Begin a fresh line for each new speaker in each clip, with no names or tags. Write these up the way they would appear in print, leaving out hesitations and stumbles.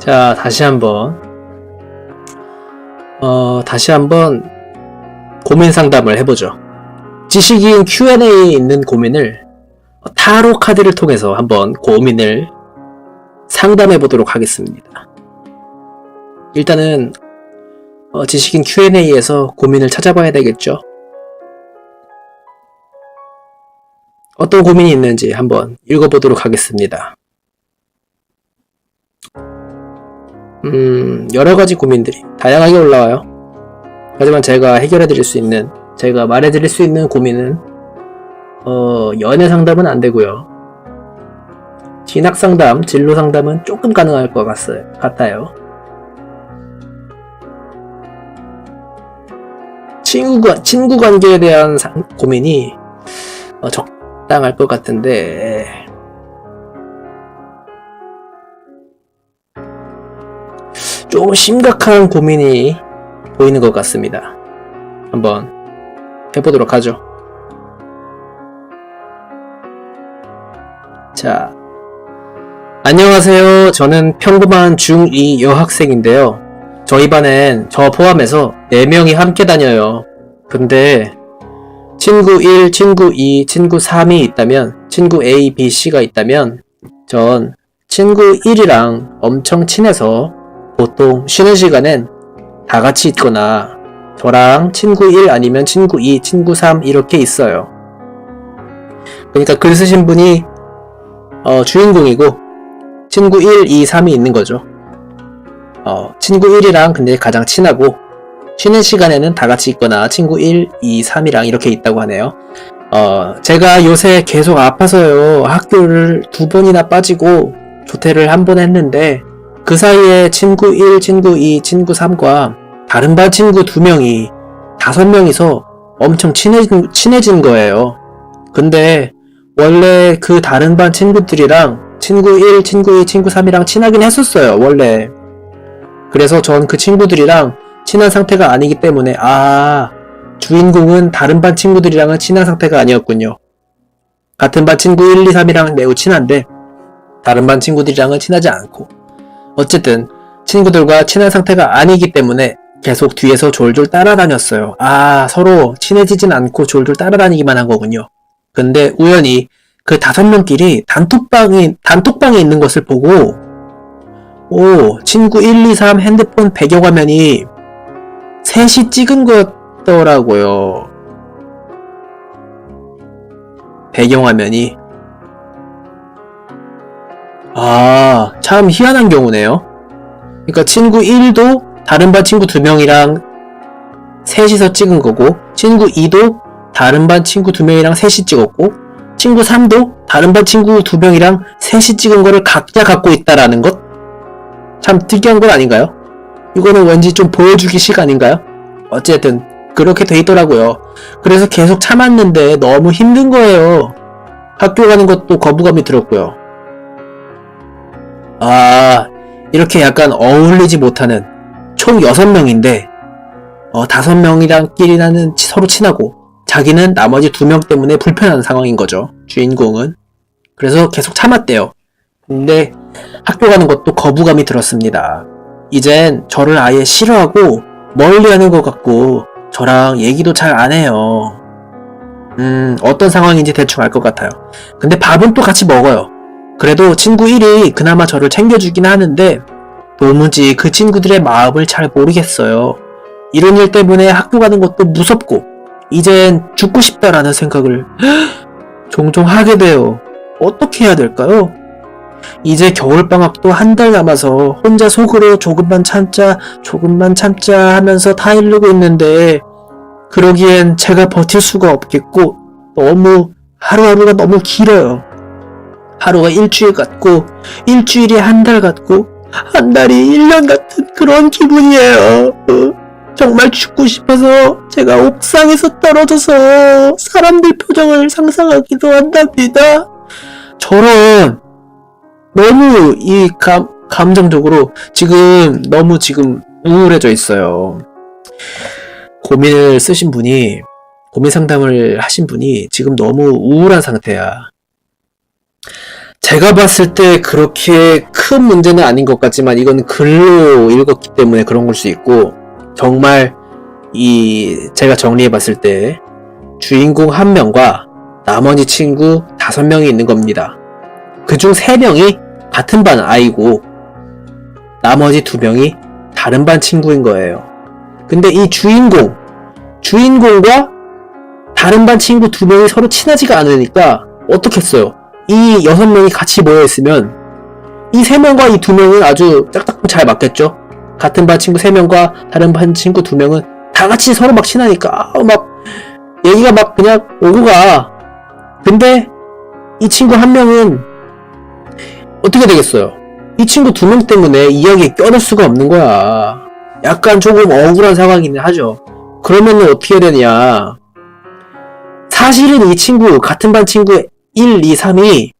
자, 다시 한번 고민 상담을 해보죠. 지식인 Q&A에 있는 고민을 타로 카드를 통해서 한번 고민을 상담해 보도록 하겠습니다. 일단은 지식인 Q&A에서 고민을 찾아봐야 되겠죠. 어떤 고민이 있는지 한번 읽어보도록 하겠습니다. 여러가지 고민들이 다양하게 올라와요. 하지만 제가 말해드릴 수 있는 고민은 연애 상담은 안 되고요. 진학 상담, 진로 상담은 조금 가능할 것 같아요. 친구 관계에 대한 고민이 적당할 것 같은데, 조금 심각한 고민이 보이는 것 같습니다. 한번 해보도록 하죠. 자, 안녕하세요. 저는 평범한 중2 여학생인데요. 저희 반엔 저 포함해서 4명이 함께 다녀요. 근데 친구 1, 친구 2, 친구 3이 있다면, 친구 A, B, C가 있다면 전 친구 1이랑 엄청 친해서 보통 쉬는 시간엔 다 같이 있거나 저랑 친구 1 아니면 친구 2, 친구 3 이렇게 있어요. 그러니까 글 쓰신 분이 주인공이고 친구 1, 2, 3이 있는 거죠. 친구 1이랑 근데 가장 친하고 쉬는 시간에는 다 같이 있거나 친구 1, 2, 3이랑 이렇게 있다고 하네요. 제가 요새 계속 아파서요. 학교를 2번이나 빠지고 조퇴를 1번 했는데 그 사이에 친구 1, 친구 2, 친구 3과 다른 반 친구 2명이 5명이서 엄청 친해진 거예요. 근데 원래 그 다른 반 친구들이랑 친구 1, 친구 2, 친구 3이랑 친하긴 했었어요, 원래. 그래서 전 그 친구들이랑 친한 상태가 아니기 때문에 주인공은 다른 반 친구들이랑은 친한 상태가 아니었군요. 같은 반 친구 1, 2, 3이랑 매우 친한데 다른 반 친구들이랑은 친하지 않고, 어쨌든 친구들과 친한 상태가 아니기 때문에 계속 뒤에서 졸졸 따라다녔어요. 서로 친해지진 않고 졸졸 따라다니기만 한 거군요. 근데 우연히 그 5명끼리 단톡방에 있는 것을 보고 친구 1, 2, 3 핸드폰 배경화면이 셋이 찍은 거였더라고요. 배경화면이. 참 희한한 경우네요. 그러니까 친구 1도 다른 반 친구 2명이랑 셋이서 찍은 거고, 친구 2도 다른 반 친구 2명이랑 셋이 찍었고, 친구 3도 다른 반 친구 2명이랑 셋이 찍은 거를 각자 갖고 있다라는 것? 참 특이한 건 아닌가요? 이거는 왠지 좀 보여주기식 아닌가요? 어쨌든 그렇게 돼 있더라고요. 그래서 계속 참았는데 너무 힘든 거예요. 학교 가는 것도 거부감이 들었고요. 이렇게 약간 어울리지 못하는 총 6명인데 5명이랑끼리는 서로 친하고 자기는 나머지 2명 때문에 불편한 상황인 거죠, 주인공은. 그래서 계속 참았대요. 근데 학교 가는 것도 거부감이 들었습니다. 이젠 저를 아예 싫어하고 멀리하는 것 같고 저랑 얘기도 잘 안 해요. 어떤 상황인지 대충 알 것 같아요. 근데 밥은 또 같이 먹어요. 그래도 친구 1이 그나마 저를 챙겨주긴 하는데 도무지 그 친구들의 마음을 잘 모르겠어요. 이런 일 때문에 학교 가는 것도 무섭고 이젠 죽고 싶다라는 생각을 종종 하게 돼요. 어떻게 해야 될까요? 이제 겨울방학도 1달 남아서 혼자 속으로 조금만 참자 하면서 타이르고 있는데, 그러기엔 제가 버틸 수가 없겠고 하루하루가 너무 길어요. 하루가 일주일 같고 일주일이 1달 같고 1달이 1년 같은 그런 기분이에요. 정말 죽고 싶어서 제가 옥상에서 떨어져서 사람들 표정을 상상하기도 한답니다. 저런 너무 감정적으로 너무 우울해져 있어요. 고민 상담을 하신 분이 지금 너무 우울한 상태야. 제가 봤을 때 그렇게 큰 문제는 아닌 것 같지만 이건 글로 읽었기 때문에 그런 걸 수 있고, 정말 제가 정리해 봤을 때 주인공 1명과 나머지 친구 5명이 있는 겁니다. 그중 3명이 같은 반 아이고 나머지 2명이 다른 반 친구인 거예요. 근데 이 주인공과 다른 반 친구 2명이 서로 친하지가 않으니까 어떻겠어요? 이 6명이 같이 모여있으면 이 3명과 이 2명은 아주 짝짝 잘 맞겠죠? 같은 반 친구 3명과 다른 반 친구 2명은 다 같이 서로 막 친하니까 막 얘기가 막 그냥 오고 가. 근데 이 친구 1명은 어떻게 되겠어요? 이 친구 2명 때문에 이야기에 껴들 수가 없는 거야. 약간 조금 억울한 상황이긴 하죠. 그러면은 어떻게 해야 되냐. 사실은 이 친구, 같은 반 친구 1, 2, 3이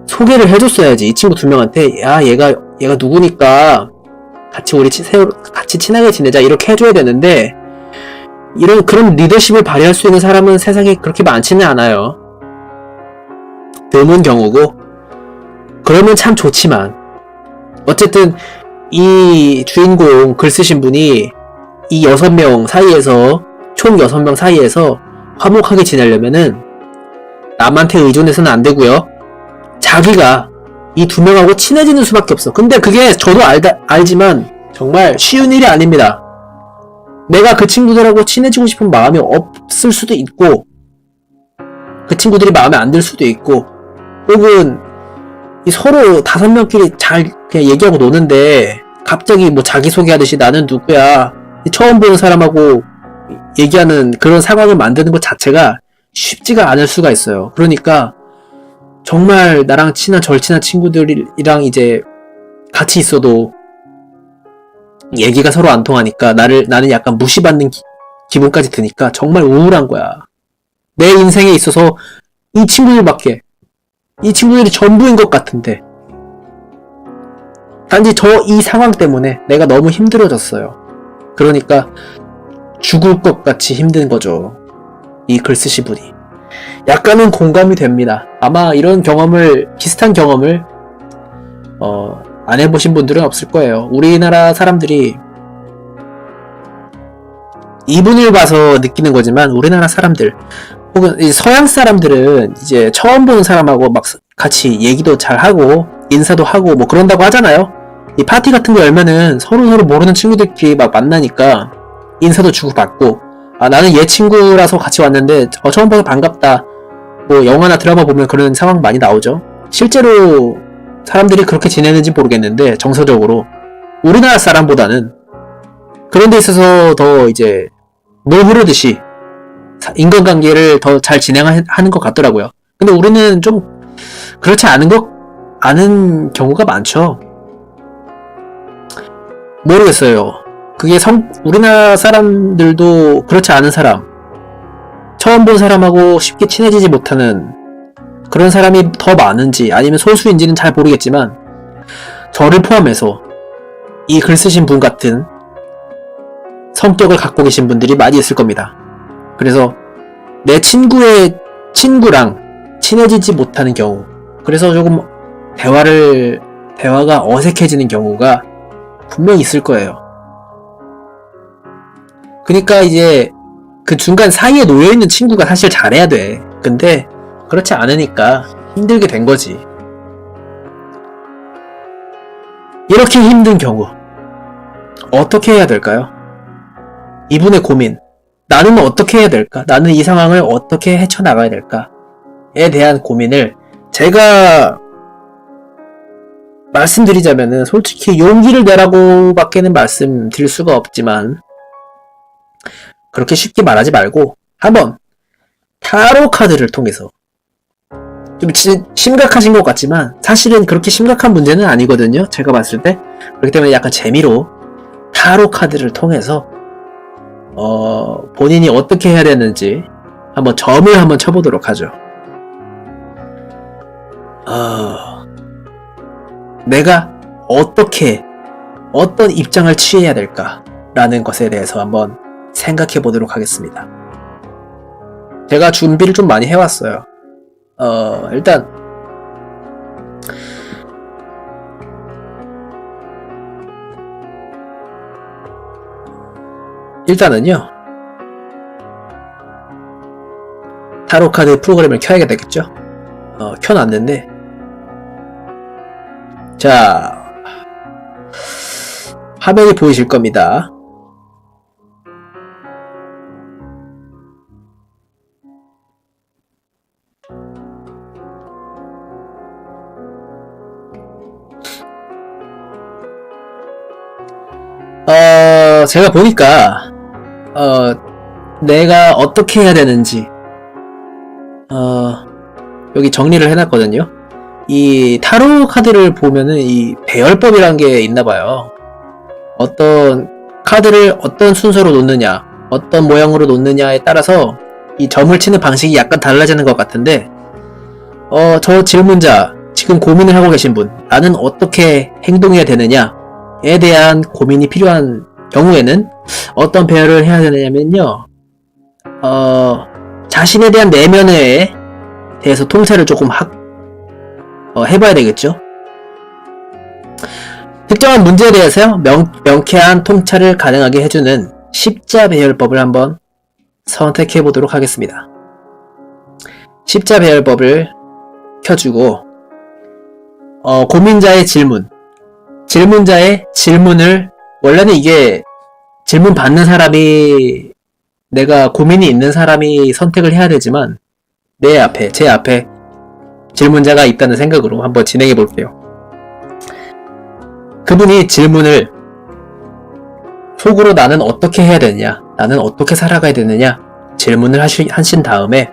소개를 해줬어야지. 이 친구 2명한테, 야, 얘가 누구니까 우리 같이 친하게 지내자. 이렇게 해줘야 되는데, 그런 리더십을 발휘할 수 있는 사람은 세상에 그렇게 많지는 않아요. 드문 경우고, 그러면 참 좋지만, 어쨌든, 이 주인공 글 쓰신 분이 이 6명 사이에서, 총 6명 사이에서 화목하게 지내려면은, 남한테 의존해서는 안 되고요. 자기가 이 2명하고 친해지는 수밖에 없어. 근데 그게 저도 알지만 정말 쉬운 일이 아닙니다. 내가 그 친구들하고 친해지고 싶은 마음이 없을 수도 있고, 그 친구들이 마음에 안 들 수도 있고, 혹은 서로 5명끼리 잘 그냥 얘기하고 노는데 갑자기 뭐 자기소개하듯이 나는 누구야, 처음 보는 사람하고 얘기하는 그런 상황을 만드는 것 자체가 쉽지가 않을 수가 있어요. 그러니까 정말 나랑 절친한 친구들이랑 이제 같이 있어도 얘기가 서로 안 통하니까 나는 약간 무시받는 기분까지 드니까 정말 우울한 거야. 내 인생에 있어서 이 친구들이 전부인 것 같은데, 단지 이 상황 때문에 내가 너무 힘들어졌어요. 그러니까 죽을 것 같이 힘든 거죠. 이 글쓰시 분이. 약간은 공감이 됩니다. 아마 비슷한 경험을 안 해보신 분들은 없을 거예요. 우리나라 사람들이, 이분을 봐서 느끼는 거지만 우리나라 사람들 혹은 서양 사람들은 이제 처음 보는 사람하고 막 같이 얘기도 잘 하고 인사도 하고 뭐 그런다고 하잖아요. 이 파티 같은 거 열면은 서로 모르는 친구들끼리 막 만나니까 인사도 주고받고, 나는 얘 친구라서 같이 왔는데 처음 봐서 반갑다, 뭐 영화나 드라마 보면 그런 상황 많이 나오죠. 실제로 사람들이 그렇게 지내는지 모르겠는데 정서적으로 우리나라 사람보다는 그런 데 있어서 더 이제 물 흐르듯이 인간관계를 더 잘 진행하는 것 같더라고요. 근데 우리는 좀 그렇지 않은 경우가 많죠. 모르겠어요. 그게 우리나라 사람들도 그렇지 않은 사람, 처음 본 사람하고 쉽게 친해지지 못하는 그런 사람이 더 많은지 아니면 소수인지는 잘 모르겠지만, 저를 포함해서 이 글 쓰신 분 같은 성격을 갖고 계신 분들이 많이 있을 겁니다. 그래서 내 친구의 친구랑 친해지지 못하는 경우, 그래서 조금 대화가 어색해지는 경우가 분명히 있을 거예요. 그러니까 이제 그 중간 사이에 놓여있는 친구가 사실 잘해야 돼. 근데 그렇지 않으니까 힘들게 된 거지. 이렇게 힘든 경우 어떻게 해야 될까요? 이분의 고민, 나는 어떻게 해야 될까? 나는 이 상황을 어떻게 헤쳐나가야 될까?에 대한 고민을 제가 말씀드리자면은, 솔직히 용기를 내라고 밖에는 말씀드릴 수가 없지만, 그렇게 쉽게 말하지 말고 한번 타로 카드를 통해서, 좀 심각하신 것 같지만 사실은 그렇게 심각한 문제는 아니거든요, 제가 봤을 때. 그렇기 때문에 약간 재미로 타로 카드를 통해서 본인이 어떻게 해야 되는지 점을 한번 쳐보도록 하죠. 내가 어떤 입장을 취해야 될까라는 것에 대해서 한번 생각해 보도록 하겠습니다. 제가 준비를 좀 많이 해왔어요. 일단 일단은요, 타로카드 프로그램을 켜야 되겠죠? 켜놨는데, 자, 화면이 보이실 겁니다. 제가 보니까, 내가 어떻게 해야 되는지, 여기 정리를 해놨거든요. 이 타로 카드를 보면은 이 배열법이라는 게 있나봐요. 어떤 카드를 어떤 순서로 놓느냐, 어떤 모양으로 놓느냐에 따라서 이 점을 치는 방식이 약간 달라지는 것 같은데, 저 질문자, 지금 고민을 하고 계신 분, 나는 어떻게 행동해야 되느냐에 대한 고민이 필요한 경우에는 어떤 배열을 해야 되느냐면요, 자신에 대한 내면에 대해서 통찰을 조금 해봐야 되겠죠. 특정한 문제에 대해서 명쾌한 통찰을 가능하게 해주는 십자 배열법을 한번 선택해 보도록 하겠습니다. 십자 배열법을 켜주고, 고민자의 질문자의 질문을, 원래는 이게 질문 받는 사람이, 내가 고민이 있는 사람이 선택을 해야 되지만, 제 앞에 질문자가 있다는 생각으로 한번 진행해 볼게요. 그분이 질문을 속으로 나는 어떻게 해야 되느냐, 나는 어떻게 살아가야 되느냐 질문을 하신 다음에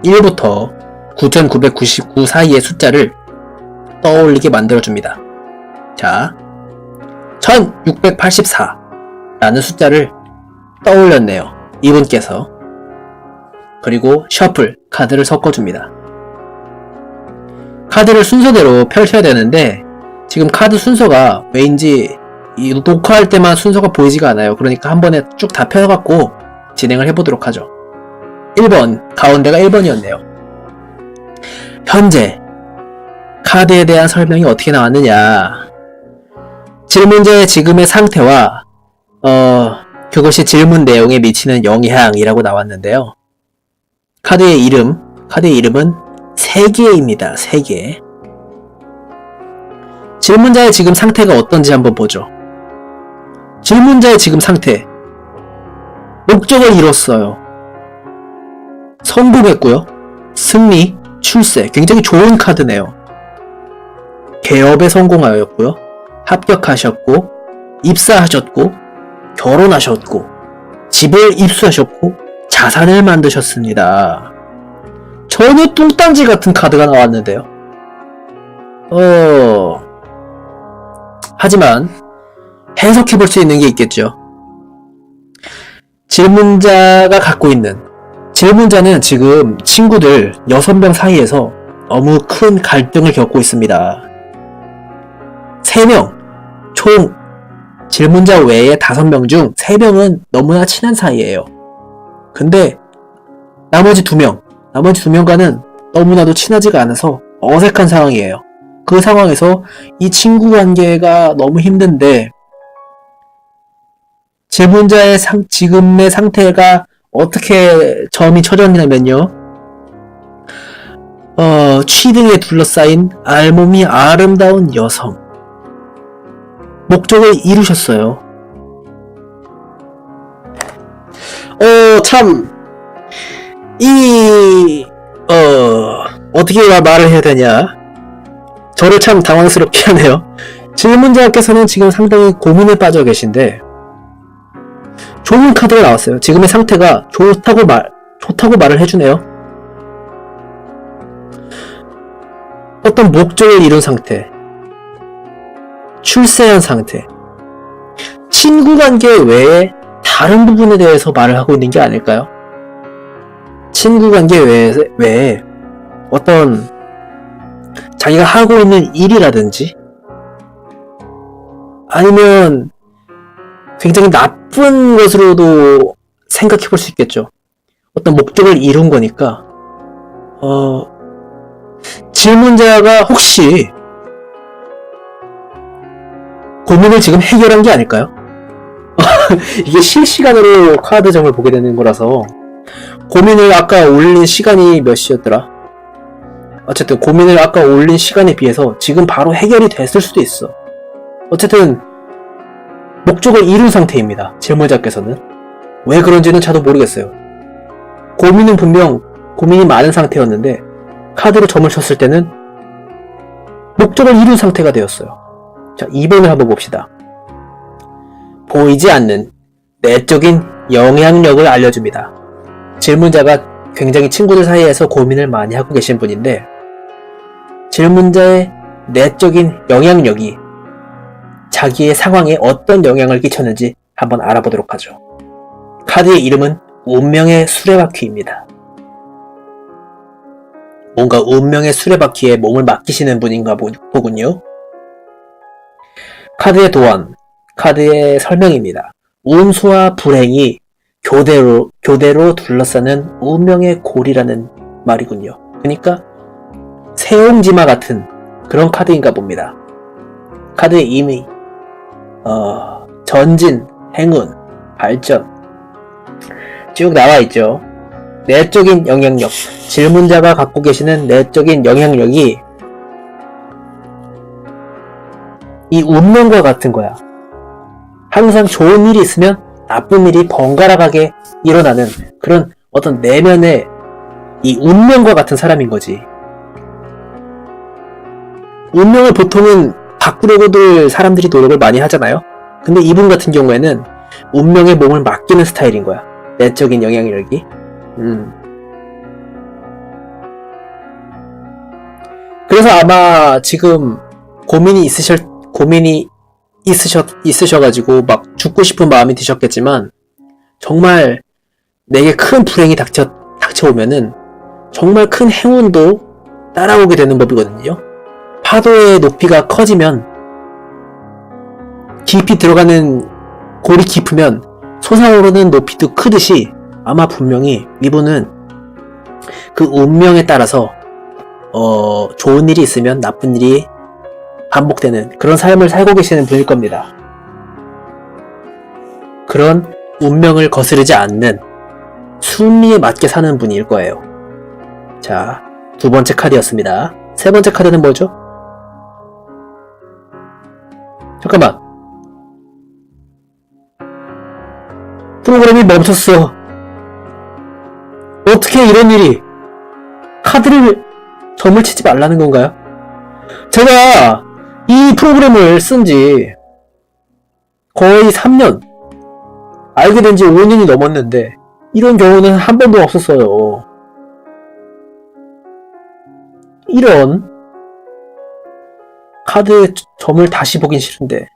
1부터 9999 사이의 숫자를 떠올리게 만들어줍니다. 자, 1684 라는 숫자를 떠올렸네요, 이분께서. 그리고 셔플 카드를 섞어줍니다. 카드를 순서대로 펼쳐야 되는데 지금 카드 순서가 왜인지 녹화할 때만 순서가 보이지가 않아요. 그러니까 한 번에 쭉 다 펴갖고 진행을 해보도록 하죠. 1번, 가운데가 1번이었네요. 현재 카드에 대한 설명이 어떻게 나왔느냐, 질문자의 지금의 상태와 그것이 질문 내용에 미치는 영향이라고 나왔는데요. 카드의 이름은 세계입니다. 세계. 질문자의 지금 상태가 어떤지 한번 보죠. 질문자의 지금 상태, 목적을 이뤘어요. 성공했고요. 승리, 출세, 굉장히 좋은 카드네요. 개업에 성공하였고요. 합격하셨고, 입사하셨고, 결혼하셨고, 집을 입수하셨고, 자산을 만드셨습니다. 전혀 뚱딴지 같은 카드가 나왔는데요. 하지만 해석해볼 수 있는 게 있겠죠. 질문자는 지금 친구들 6명 사이에서 너무 큰 갈등을 겪고 있습니다. 3명, 총 질문자 외에 5명 중 3명은 너무나 친한 사이예요. 근데 나머지 2명과는 너무나도 친하지가 않아서 어색한 상황이에요. 그 상황에서 이 친구 관계가 너무 힘든데, 질문자의 지금의 상태가 어떻게 점이 쳐졌냐면요, 취등에 둘러싸인 알몸이 아름다운 여성, 목적을 이루셨어요. 어떻게 말을 해야 되냐, 저를 참 당황스럽게 하네요. 질문자께서는 지금 상당히 고민에 빠져 계신데 좋은 카드가 나왔어요. 지금의 상태가 좋다고 말을 해주네요. 어떤 목적을 이룬 상태, 출세한 상태, 친구 관계 외에 다른 부분에 대해서 말을 하고 있는 게 아닐까요? 친구 관계 외에 어떤 자기가 하고 있는 일이라든지, 아니면 굉장히 나쁜 것으로도 생각해 볼 수 있겠죠. 어떤 목적을 이룬 거니까, 질문자가 혹시 고민을 지금 해결한 게 아닐까요? 이게 실시간으로 카드점을 보게 되는 거라서 고민을 아까 올린 시간이 몇 시였더라? 어쨌든 고민을 아까 올린 시간에 비해서 지금 바로 해결이 됐을 수도 있어. 어쨌든 목적을 이룬 상태입니다. 질문자께서는. 왜 그런지는 저도 모르겠어요. 고민은 분명 고민이 많은 상태였는데 카드로 점을 쳤을 때는 목적을 이룬 상태가 되었어요. 자, 2번을 한번 봅시다. 보이지 않는 내적인 영향력을 알려줍니다. 질문자가 굉장히 친구들 사이에서 고민을 많이 하고 계신 분인데 질문자의 내적인 영향력이 자기의 상황에 어떤 영향을 끼쳤는지 한번 알아보도록 하죠. 카드의 이름은 운명의 수레바퀴입니다. 뭔가 운명의 수레바퀴에 몸을 맡기시는 분인가 보군요. 카드의 도안, 카드의 설명입니다. 운수와 불행이 교대로 둘러싸는 운명의 골이라는 말이군요. 그러니까 세옹지마 같은 그런 카드인가 봅니다. 카드의 의미, 전진, 행운, 발전 쭉 나와 있죠. 내적인 영향력, 질문자가 갖고 계시는 내적인 영향력이 이 운명과 같은 거야. 항상 좋은 일이 있으면 나쁜 일이 번갈아가게 일어나는 그런 어떤 내면의 이 운명과 같은 사람인 거지. 운명을 보통은 바꾸려고들 사람들이 노력을 많이 하잖아요. 근데 이분 같은 경우에는 운명의 몸을 맡기는 스타일인 거야. 내적인 영향력이. 그래서 아마 지금 고민이 있으셔가지고 막 죽고 싶은 마음이 드셨겠지만 정말 내게 큰 불행이 닥쳐오면은 정말 큰 행운도 따라오게 되는 법이거든요. 파도의 높이가 커지면 깊이 들어가는 골이 깊으면 솟아오르는 높이도 크듯이 아마 분명히 이분은 그 운명에 따라서 좋은 일이 있으면 나쁜 일이 반복되는 그런 삶을 살고 계시는 분일 겁니다. 그런 운명을 거스르지 않는 순리에 맞게 사는 분일 거예요. 자, 두 번째 카드였습니다. 세 번째 카드는 뭐죠? 잠깐만. 프로그램이 멈췄어. 어떻게 이런 일이? 카드를 점을 치지 말라는 건가요? 제가 이 프로그램을 쓴 지 거의 3년, 알게 된 지 5년이 넘었는데 이런 경우는 한 번도 없었어요. 이런 카드의 점을 다시 보긴 싫은데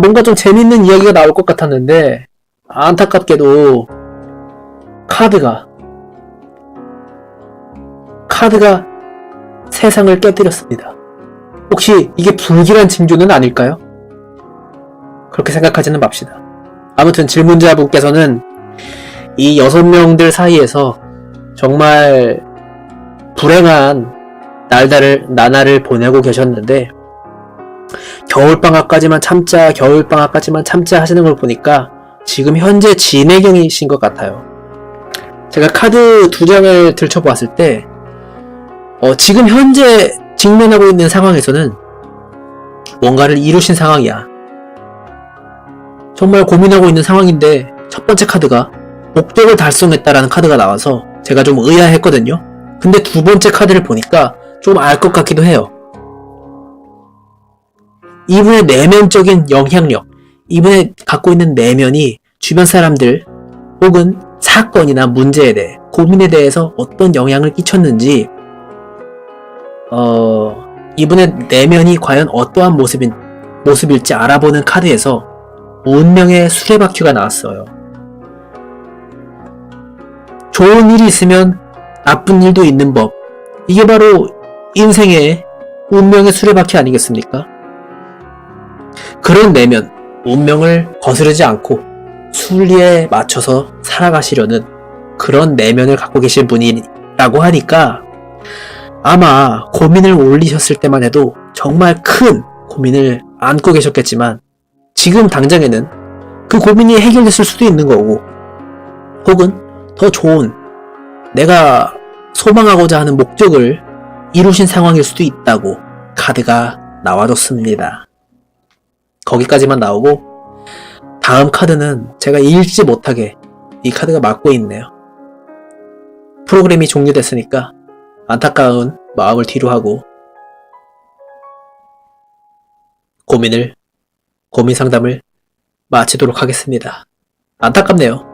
뭔가 좀 재밌는 이야기가 나올 것 같았는데 안타깝게도 카드가 세상을 깨뜨렸습니다. 혹시 이게 불길한 징조는 아닐까요? 그렇게 생각하지는 맙시다. 아무튼 질문자분께서는 이 6명들 사이에서 정말 불행한 나날을 보내고 계셨는데 겨울방학까지만 참자 하시는 걸 보니까 지금 현재 진행형이신 것 같아요. 제가 카드 2장을 들춰보았을 때 지금 현재 직면하고 있는 상황에서는 뭔가를 이루신 상황이야. 정말 고민하고 있는 상황인데 첫 번째 카드가 목적을 달성했다라는 카드가 나와서 제가 좀 의아했거든요. 근데 두 번째 카드를 보니까 좀 알 것 같기도 해요. 이분의 내면적인 영향력, 이분의 갖고 있는 내면이 주변 사람들 혹은 사건이나 문제에 대해, 고민에 대해서 어떤 영향을 끼쳤는지 이분의 내면이 과연 어떠한 모습일지 알아보는 카드에서 운명의 수레바퀴가 나왔어요. 좋은 일이 있으면 나쁜 일도 있는 법. 이게 바로 인생의 운명의 수레바퀴 아니겠습니까? 그런 내면, 운명을 거스르지 않고 순리에 맞춰서 살아가시려는 그런 내면을 갖고 계신 분이라고 하니까 아마 고민을 올리셨을 때만 해도 정말 큰 고민을 안고 계셨겠지만 지금 당장에는 그 고민이 해결됐을 수도 있는 거고, 혹은 더 좋은 내가 소망하고자 하는 목적을 이루신 상황일 수도 있다고 카드가 나와줬습니다. 거기까지만 나오고 다음 카드는 제가 읽지 못하게 이 카드가 막고 있네요. 프로그램이 종료됐으니까 안타까운 마음을 뒤로 하고 고민 상담을 마치도록 하겠습니다. 안타깝네요.